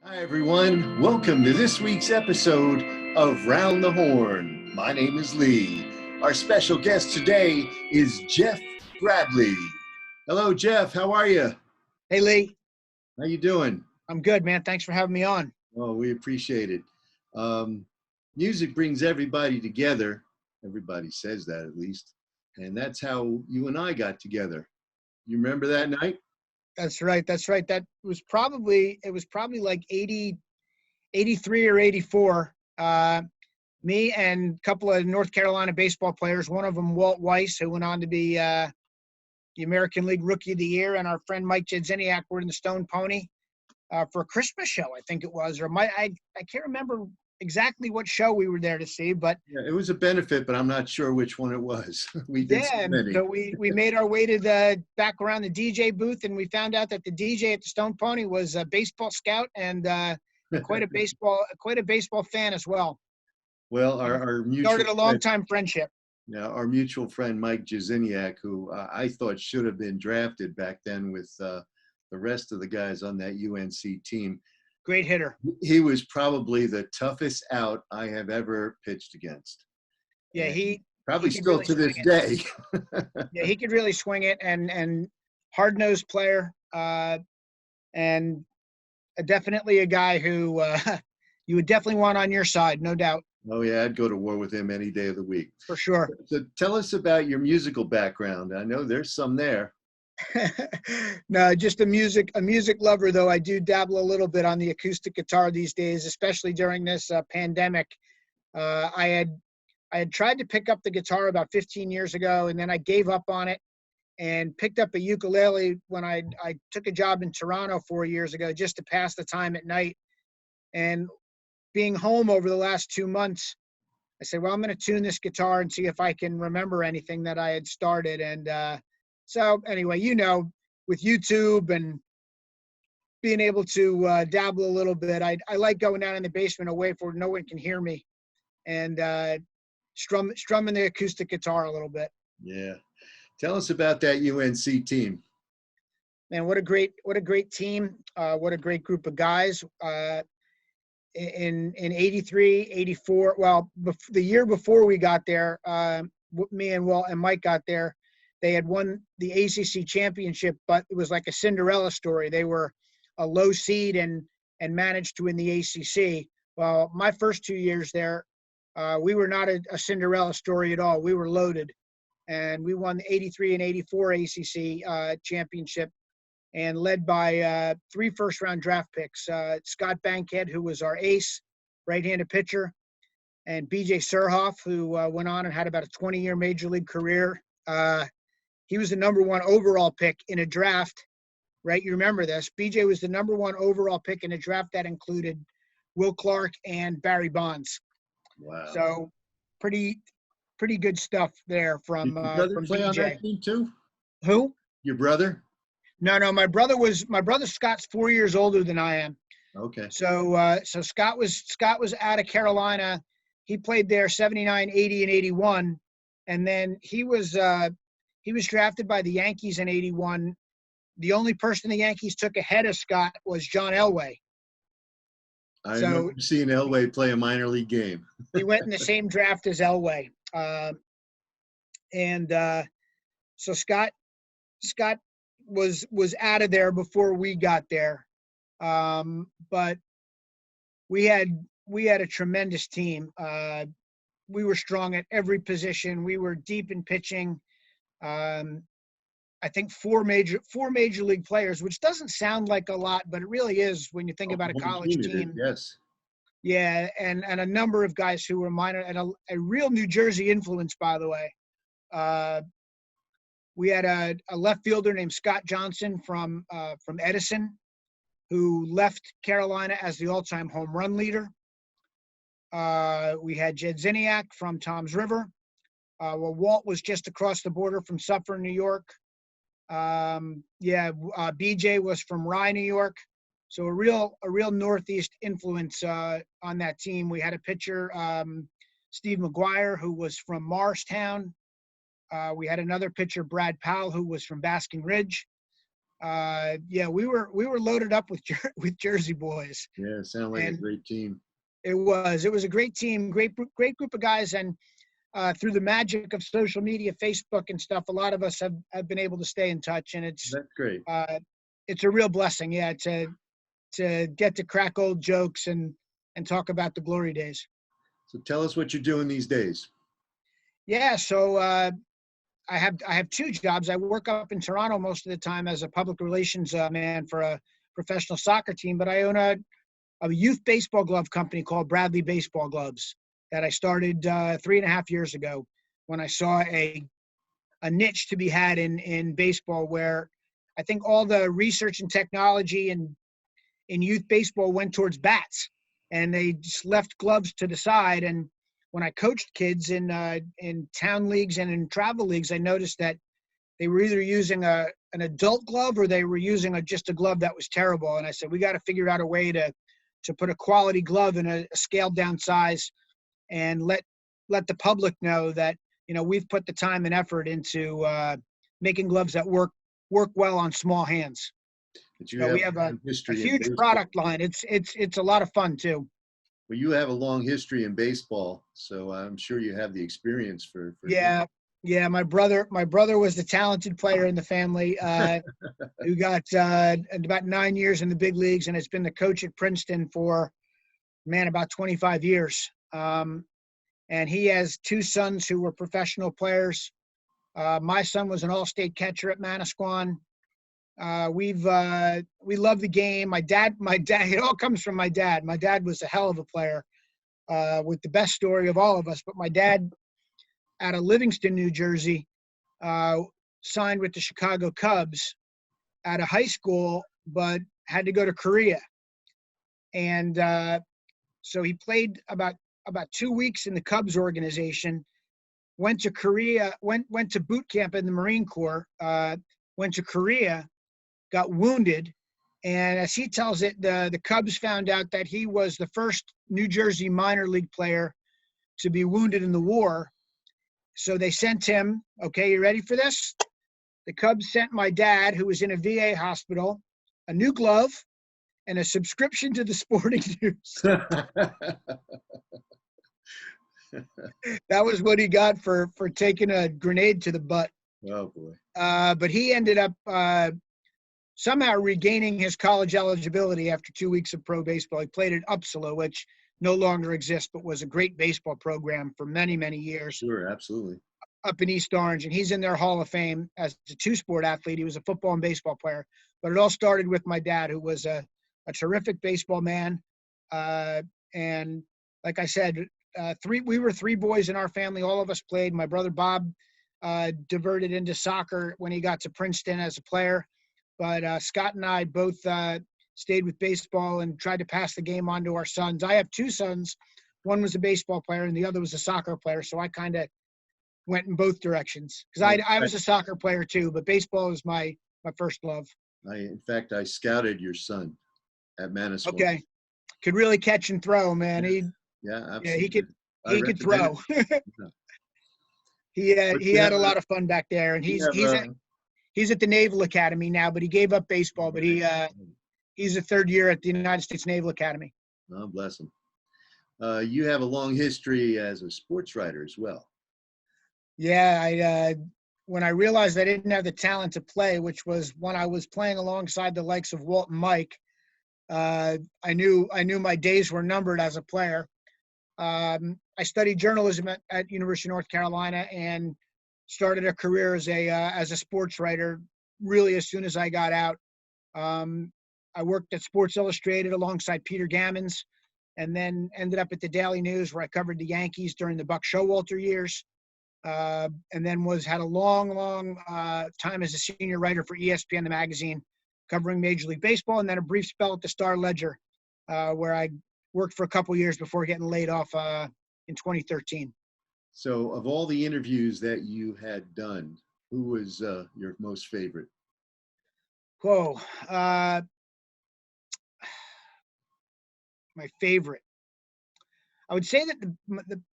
Hi, everyone. Welcome to this week's episode of Round the Horn. My name is Lee. Our special guest today is Jeff Bradley. Hello, Jeff. How are you? Hey, Lee. How you doing? I'm good, man. Thanks for having me on. Oh, we appreciate it. Music brings everybody together. Everybody says that, at least. And that's how you and I got together. You remember that night? That's right. That was probably like 83 or 84. Me and a couple of North Carolina baseball players, one of them, Walt Weiss, who went on to be the American League Rookie of the Year, and our friend Mike Jedziniak were in the Stone Pony for a Christmas show, I think it was. I can't remember exactly what show we were there to see, but yeah, it was a benefit, but I'm not sure which one it was. We did so many. So we made our way to the back around the DJ booth, and we found out that the DJ at the Stone Pony was a baseball scout and quite a baseball fan as well. Well, our mutual started a long-time friendship. Yeah, our mutual friend Mike Jedziniak, who I thought should have been drafted back then with the rest of the guys on that UNC team. Great hitter. He was probably the toughest out I have ever pitched against. Yeah, he probably still to this day. Yeah, he could really swing it, and hard-nosed player, and definitely a guy who you would definitely want on your side, no doubt. Oh yeah, I'd go to war with him any day of the week. For sure. So tell us about your musical background. I know there's some there. No, just a music lover, though. I do dabble a little bit on the acoustic guitar these days, especially during this pandemic. I had tried to pick up the guitar about 15 years ago, and then I gave up on it and picked up a ukulele when I took a job in Toronto 4 years ago just to pass the time at night. And being home over the last 2 months, I said, well, I'm going to tune this guitar and see if I can remember anything that I had started. And so anyway, with YouTube and being able to dabble a little bit, I like going down in the basement away where no one can hear me and strumming the acoustic guitar a little bit. Yeah. Tell us about that UNC team. Man, what a great team. What a great group of guys. In 83, 84, well, the year before we got there, me and Walt and Mike got there, they had won the ACC championship, but it was like a Cinderella story. They were a low seed and managed to win the ACC. Well, my first 2 years there, we were not a Cinderella story at all. We were loaded, and we won the 83 and 84 ACC championship, and led by 3 first-round draft picks, Scott Bankhead, who was our ace, right-handed pitcher, and B.J. Surhoff, who went on and had about a 20-year major league career. He was the number 1 overall pick in a draft, right? You remember this. B.J. was the number 1 overall pick in a draft that included Will Clark and Barry Bonds. Wow. So pretty good stuff there from Did your brother from play BJ. On that team too? Who? Your brother? No, my brother Scott's 4 years older than I am. Okay. So Scott was out of Carolina. He played there 79, 80, and 81, and then he was drafted by the Yankees in 81. The only person the Yankees took ahead of Scott was John Elway. I remember seeing Elway play a minor league game. He went in the same draft as Elway, so Scott was out of there before we got there, but we had a tremendous team. We were strong at every position. We were deep in pitching. I think four major league players, which doesn't sound like a lot, but it really is when you think about a college team. Yes. Yeah, and a number of guys who were minor, and a real New Jersey influence, by the way. We had a left fielder named Scott Johnson from Edison, who left Carolina as the all-time home run leader. We had Jedziniak from Toms River. Walt was just across the border from Suffern, New York. BJ was from Rye, New York. So a real Northeast influence on that team. We had a pitcher, Steve McGuire, who was from Morristown. We had another pitcher, Brad Powell, who was from Basking Ridge. Yeah, we were loaded up with with Jersey boys. Yeah, sound like a And great team. it was a great team, great group of guys, and through the magic of social media, Facebook and stuff, a lot of us have been able to stay in touch, and That's great. it's a real blessing, yeah, to get to crack old jokes and talk about the glory days. So tell us what you're doing these days. Yeah, so I have two jobs. I work up in Toronto most of the time as a public relations man for a professional soccer team, but I own a youth baseball glove company called Bradley Baseball Gloves that I started 3.5 years ago when I saw a niche to be had in baseball where I think all the research and technology and in youth baseball went towards bats, and they just left gloves to the side. And when I coached kids in town leagues and in travel leagues, I noticed that they were either using an adult glove or they were using just a glove that was terrible. And I said, we got to figure out a way to put a quality glove in a scaled down size and let the public know that, we've put the time and effort into making gloves that work well on small hands. But you So have we have a a long history in huge baseball. product line. It's a lot of fun too. Well, you have a long history in baseball, so I'm sure you have the experience for Yeah. Yeah. My brother was the talented player in the family who got about 9 years in the big leagues and has been the coach at Princeton for, about 25 years. And he has two sons who were professional players. My son was an all-state catcher at Manasquan. We love the game. My dad, it all comes from my dad. My dad was a hell of a player with the best story of all of us. But my dad, out of Livingston, New Jersey, signed with the Chicago Cubs out of high school, but had to go to Korea. And so he played about 2 weeks in the Cubs organization, went to Korea, went to boot camp in the Marine Corps, went to Korea, got wounded. And as he tells it, the Cubs found out that he was the first New Jersey minor league player to be wounded in the war. So they sent him, okay, you ready for this? The Cubs sent my dad, who was in a VA hospital, a new glove and a subscription to the Sporting News. That was what he got for taking a grenade to the butt. Oh, boy. But he ended up somehow regaining his college eligibility after 2 weeks of pro baseball. He played at Uppsala, which no longer exists, but was a great baseball program for many, many years. Sure, absolutely. Up in East Orange, and he's in their Hall of Fame as a two-sport athlete. He was a football and baseball player. But it all started with my dad, who was a terrific baseball man. And like I said, we were three boys in our family. All of us played. My brother Bob diverted into soccer when he got to Princeton as a player. But Scott and I both stayed with baseball and tried to pass the game on to our sons. I have two sons. One was a baseball player and the other was a soccer player. So I kind of went in both directions because I was a soccer player too, but baseball was my first love. In fact, I scouted your son at Manasquan. Okay. Could really catch and throw, man. Yeah, absolutely. Yeah, he could throw. He had a lot of fun back there, and he's at the Naval Academy now, but he gave up baseball, but he's a third year at the United States Naval Academy. Oh, bless him. You have a long history as a sports writer as well. Yeah, when I realized I didn't have the talent to play, which was when I was playing alongside the likes of Walt and Mike, I knew my days were numbered as a player. I studied journalism at University of North Carolina and started a career as a sports writer really as soon as I got out. I worked at Sports Illustrated alongside Peter Gammons, and then ended up at the Daily News where I covered the Yankees during the Buck Showalter years. And then had a long time as a senior writer for ESPN, the magazine, covering Major League Baseball, and then a brief spell at the Star-Ledger, where I worked for a couple years before getting laid off in 2013. So of all the interviews that you had done, who was your most favorite? Whoa. My favorite. I would say that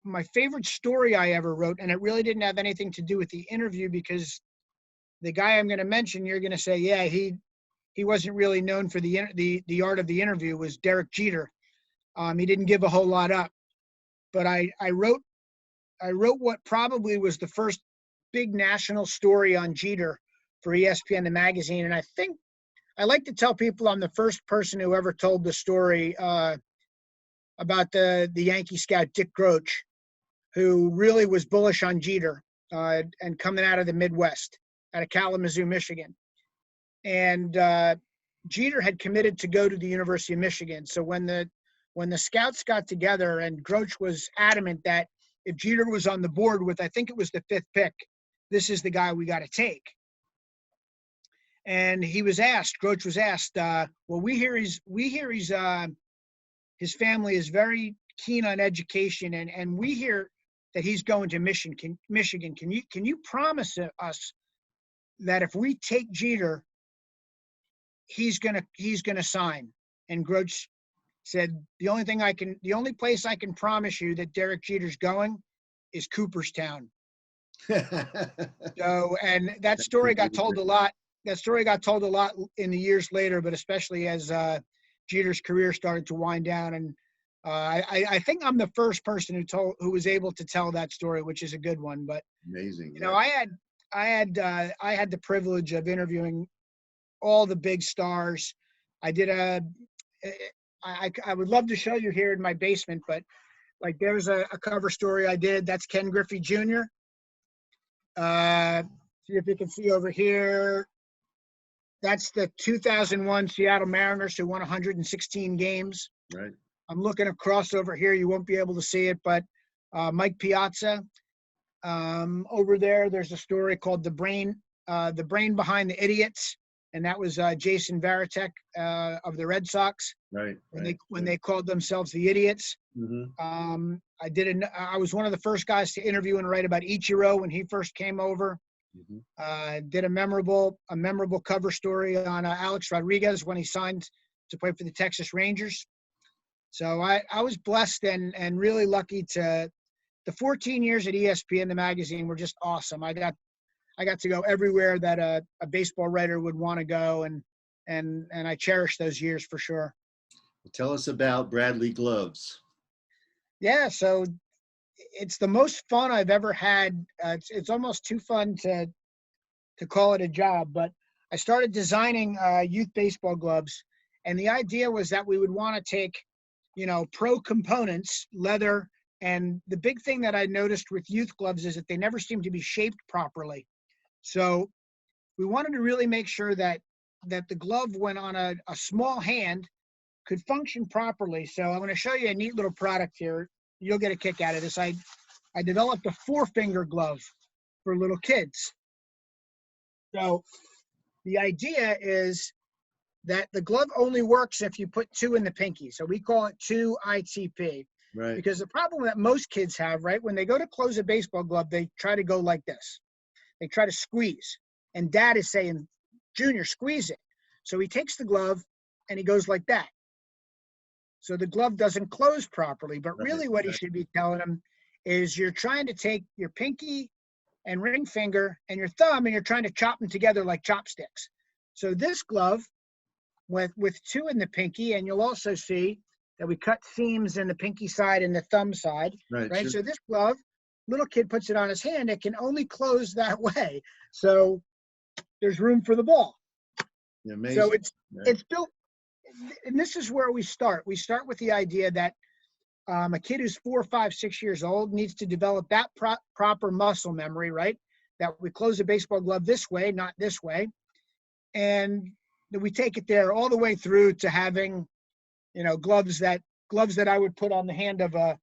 my favorite story I ever wrote, and it really didn't have anything to do with the interview, because the guy I'm going to mention, you're going to say, yeah, he wasn't really known for the art of the interview was Derek Jeter. He didn't give a whole lot up, but I wrote what probably was the first big national story on Jeter for ESPN the magazine, and I think I like to tell people I'm the first person who ever told the story about the Yankee scout Dick Groch, who really was bullish on Jeter and coming out of the Midwest, out of Kalamazoo, Michigan. And Jeter had committed to go to the University of Michigan. So when the scouts got together, and Groch was adamant that if Jeter was on the board with, I think it was the 5th pick, this is the guy we got to take. And Groch was asked, well, we hear his family is very keen on education, and we hear that he's going to Michigan. Can you promise us that if we take Jeter, he's gonna sign? And Groch said, the only place I can promise you that Derek Jeter's going is Cooperstown. So, and that story got told a lot. That story got told a lot in the years later, but especially as Jeter's career started to wind down. And I think I'm the first person who was able to tell that story, which is a good one. But amazing. You know, I had the privilege of interviewing all the big stars. I would love to show you here in my basement, but like there's a cover story I did. That's Ken Griffey Jr. See if you can see over here. That's the 2001 Seattle Mariners who won 116 games. Right. I'm looking across over here. You won't be able to see it, but Mike Piazza. Over there's a story called The Brain Behind the Idiots, and that was Jason Varitek of the Red Sox. Right. When they called themselves the Idiots. Mm-hmm. I was one of the first guys to interview and write about Ichiro when he first came over. Mm-hmm. Did a memorable cover story on Alex Rodriguez when he signed to play for the Texas Rangers. So I was blessed and really lucky to. The 14 years at ESPN, the magazine, were just awesome. I got to go everywhere that a baseball writer would want to go, and I cherish those years for sure. Tell us about Bradley Gloves. Yeah, so it's the most fun I've ever had. It's almost too fun to call it a job, but I started designing youth baseball gloves, and the idea was that we would want to take, pro components, leather, and the big thing that I noticed with youth gloves is that they never seem to be shaped properly. So we wanted to really make sure that the glove, when on a small hand, could function properly. So I'm going to show you a neat little product here. You'll get a kick out of this. I developed a 4-finger glove for little kids. So the idea is that the glove only works if you put 2 in the pinky. So we call it 2 ITP. Right. Because the problem that most kids have, right, when they go to close a baseball glove, they try to go like this. They try to squeeze. And Dad is saying, Junior, squeeze it. So he takes the glove and he goes like that. So the glove doesn't close properly. But really what he should be telling him is you're trying to take your pinky and ring finger and your thumb and you're trying to chop them together like chopsticks. So this glove with 2 in the pinky, and you'll also see that we cut seams in the pinky side and the thumb side, right? Sure. So this glove, little kid puts it on his hand, it can only close that way. So there's room for the ball. Amazing. So it's built, and this is where we start. We start with the idea that a kid who's 4, 5, 6 years old needs to develop that proper muscle memory, right? That we close a baseball glove this way, not this way. And we take it there all the way through to having, gloves that I would put on the hand of a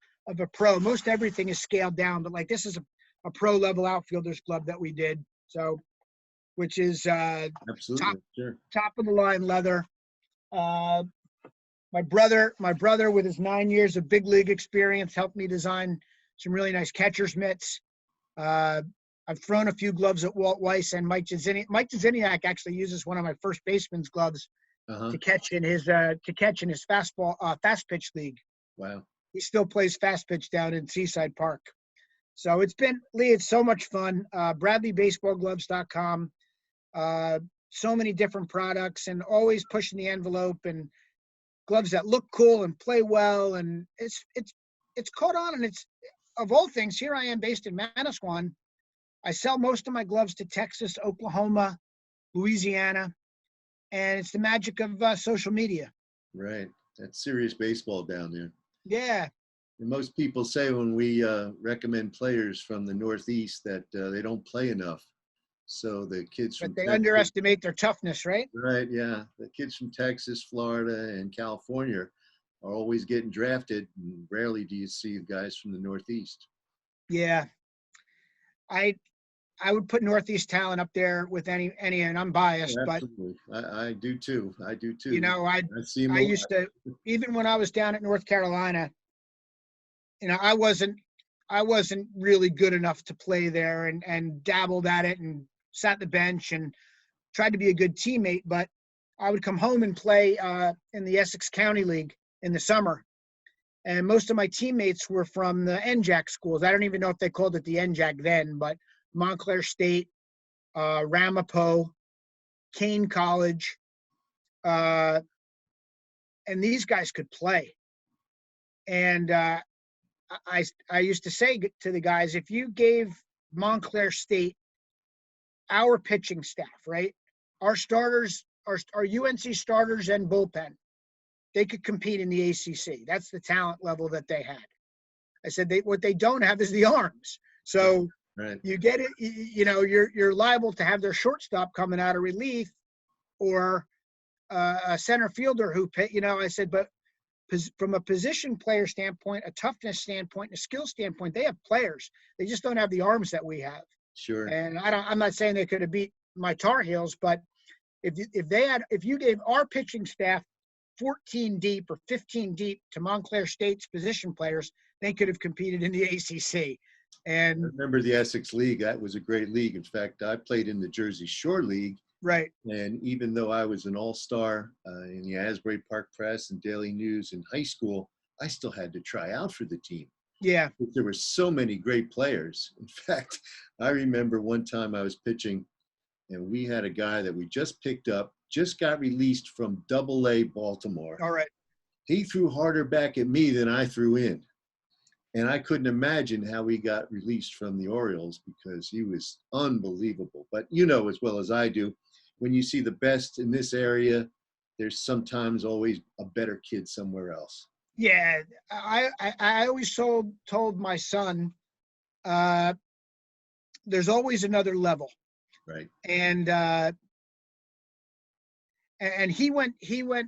pro. Most everything is scaled down, but like this is a pro level outfielder's glove that we did. So, which is absolutely top of the line leather. My brother with his 9 years of big league experience helped me design some really nice catcher's mitts. I've thrown a few gloves at Walt Weiss and Mike Dziniak actually uses one of my first baseman's gloves to catch in his fastball fast pitch league. Wow. He still plays fast pitch down in Seaside Park. So it's so much fun. BradleyBaseballGloves.com. so many different products and always pushing the envelope and gloves that look cool and play well. And it's caught on. And it's, of all things, here I am based in Manasquan. I sell most of my gloves to Texas, Oklahoma, Louisiana, and it's the magic of social media. Right. That's serious baseball down there. Yeah. And most people say when we recommend players from the Northeast that they don't play enough. So the kids from But they Texas, underestimate their toughness, right? right? Yeah, the kids from Texas, Florida, and California are always getting drafted, and rarely do you see guys from the Northeast. Yeah. I would put Northeast talent up there with any, and I'm biased, Yeah, but absolutely, I do too. I do too. you know, I see them I a lot. used to, even when I was down at North Carolina, you know, I wasn't really good enough to play there, and dabbled at it and sat the bench and tried to be a good teammate, but I would come home and play in the Essex County League in the summer. And most of my teammates were from the NJAC schools. I don't even know if they called it the NJAC then, but Montclair State, Ramapo, Kane College, and these guys could play. And I used to say to the guys, if you gave Montclair State our pitching staff, right, our starters, our UNC starters and bullpen, they could compete in the ACC. That's the talent level that they had. I said, what they don't have is the arms. So Right. you get it, you know, you're liable to have their shortstop coming out of relief, or a center fielder who, you know, I said, but from a position player standpoint, a toughness standpoint, a skill standpoint, they have players. They just don't have the arms that we have. Sure. And I'm not saying they could have beat my Tar Heels, but if you gave our pitching staff 14 deep or 15 deep to Montclair State's position players, they could have competed in the ACC. And I remember the Essex League. That was a great league. In fact, I played in the Jersey Shore League. right. And even though I was an all-star in the Asbury Park Press and Daily News in high school, I still had to try out for the team. Yeah. There were so many great players. In fact, I remember one time I was pitching, and we had a guy that we just picked up, just got released from Double-A Baltimore. All right. He threw harder back at me than I threw in. And I couldn't imagine how he got released from the Orioles, because he was unbelievable. But you know as well as I do, when you see the best in this area, there's sometimes always a better kid somewhere else. Yeah. I always told my son, there's always another level. Right. And he went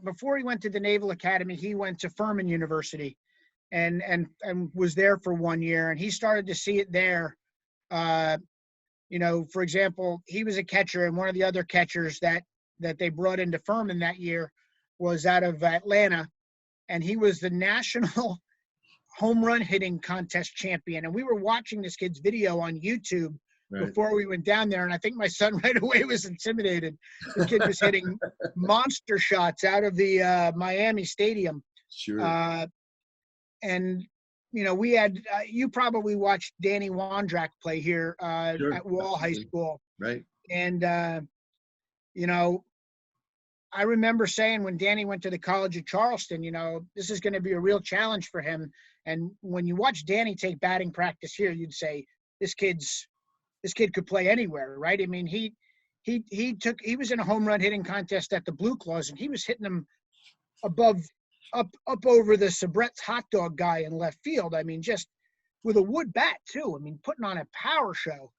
before he went to the Naval Academy, he went to Furman University and was there for 1 year, and he started to see it there. You know, for example, he was a catcher, and one of the other catchers that they brought into Furman that year was out of Atlanta, and he was the national home run hitting contest champion. And we were watching this kid's video on YouTube before we went down there, and I think my son right away was intimidated. The kid was hitting monster shots out of the Miami Stadium. Sure. And you know, we had you probably watched Danny Wondrak play here Sure. at Wall High School, right? And you know, I remember saying when Danny went to the College of Charleston, you know, this is going to be a real challenge for him. And when you watch Danny take batting practice here, you'd say this kid could play anywhere, right? I mean, he was in a home run hitting contest at the Blue Claws, and he was hitting them up over the Sabret's hot dog guy in left field. I mean, just with a wood bat too. I mean, putting on a power show.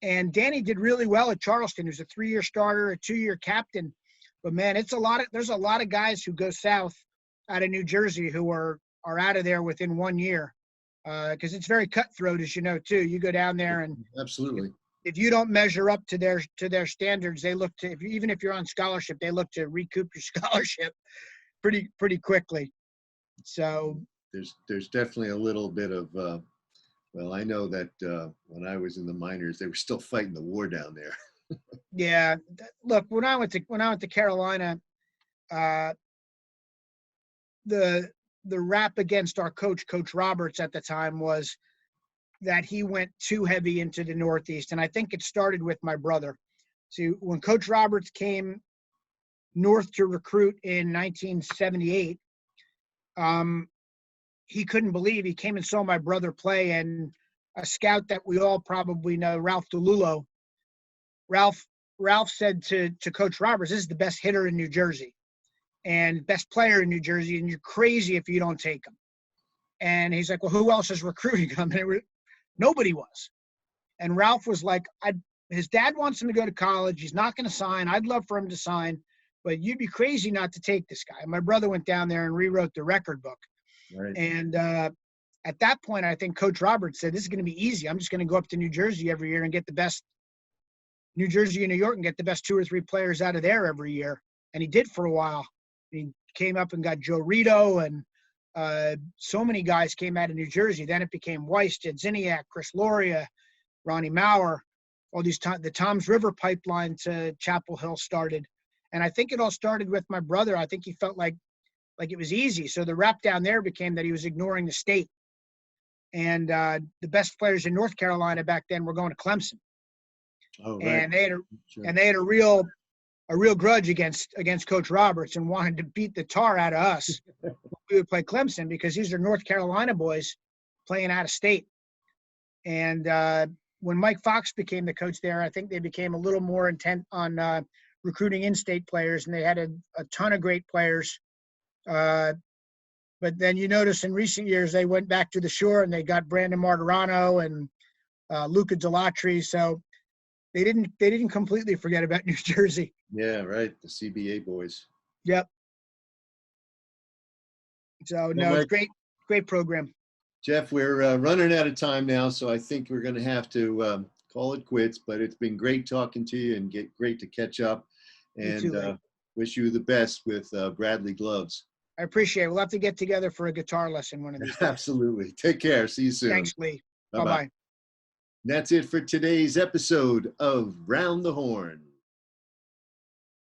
And Danny did really well at Charleston. He was a 3-year starter, a 2-year captain. But man, there's a lot of guys who go south out of New Jersey who are out of there within 1 year. Because it's very cutthroat, as you know, too. You go down there, and absolutely, if you don't measure up to their standards, they look to, even if you're on scholarship, they look to recoup your scholarship pretty quickly. So there's definitely a little bit of well, I know that when I was in the minors, they were still fighting the war down there. Yeah, look, when I went to Carolina, the rap against our Coach Roberts at the time was that he went too heavy into the Northeast. And I think it started with my brother. See, when Coach Roberts came north to recruit in 1978, he couldn't believe, he came and saw my brother play, and a scout that we all probably know, Ralph DeLulo. Ralph said to Coach Roberts, "This is the best hitter in New Jersey and best player in New Jersey, and you're crazy if you don't take him." And he's like, "Well, who else is recruiting him?" And nobody was. And Ralph was like, his dad wants him to go to college. He's not going to sign. I'd love for him to sign, but you'd be crazy not to take this guy. And my brother went down there and rewrote the record book. Right. And at that point, I think Coach Roberts said, "This is going to be easy. I'm just going to go up to New Jersey every year and get the best New Jersey and New York and get the best 2 or 3 players out of there every year." And he did for a while. He came up and got Joe Rito, and so many guys came out of New Jersey. Then it became Weiss, Jedziniak, Chris Loria, Ronnie Maurer, all these the Toms River pipeline to Chapel Hill started. And I think it all started with my brother. I think he felt like it was easy. So the rap down there became that he was ignoring the state. And the best players in North Carolina back then were going to Clemson. Oh, right. And they had a real grudge against Coach Roberts and wanted to beat the tar out of us. We would play Clemson because these are North Carolina boys playing out of state. And when Mike Fox became the coach there, I think they became a little more intent on recruiting in-state players, and they had a ton of great players. But then you notice in recent years they went back to the shore and they got Brandon Martirano and Luca Delatri. So they didn't completely forget about New Jersey. Yeah, right. The CBA boys. Yep. So no, it's great program. Jeff, we're running out of time now, so I think we're going to have to call it quits. But it's been great talking to you and great to catch up. And You too, wish you the best with Bradley gloves. I appreciate it. We'll have to get together for a guitar lesson one of these days. Absolutely. Take care. See you soon. Thanks, Lee. Bye-bye. Bye-bye. That's it for today's episode of Round the Horn.